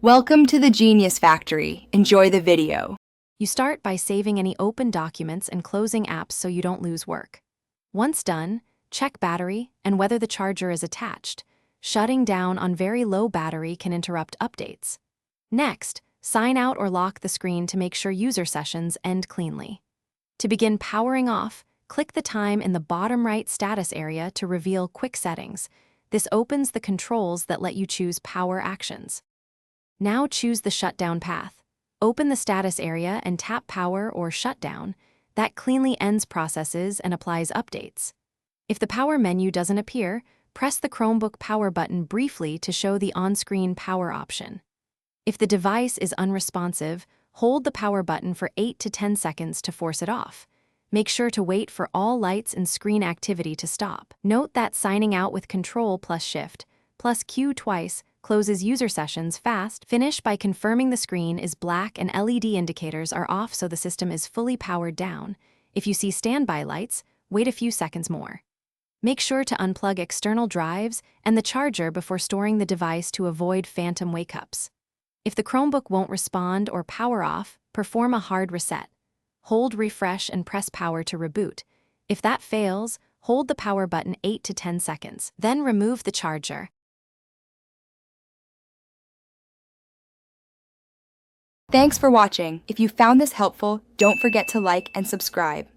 Welcome to the Genius Factory. Enjoy the video. You start by saving any open documents and closing apps so you don't lose work. Once done, check battery and whether the charger is attached. Shutting down on very low battery can interrupt updates. Next, sign out or lock the screen to make sure user sessions end cleanly. To begin powering off, click the time in the bottom right status area to reveal quick settings. This opens the controls that let you choose power actions. Now choose the shutdown path. Open the status area and tap power or shutdown. That cleanly ends processes and applies updates. If the power menu doesn't appear, press the Chromebook power button briefly to show the on-screen power option. If the device is unresponsive, hold the power button for 8 to 10 seconds to force it off. Make sure to wait for all lights and screen activity to stop. Note that signing out with Control plus Shift plus Q twice closes user sessions fast. Finish by confirming the screen is black and LED indicators are off so the system is fully powered down. If you see standby lights, wait a few seconds more. Make sure to unplug external drives and the charger before storing the device to avoid phantom wake-ups. If the Chromebook won't respond or power off, perform a hard reset. Hold refresh and press power to reboot. If that fails, hold the power button 8 to 10 seconds. Then remove the charger. Thanks for watching. If you found this helpful, don't forget to like and subscribe.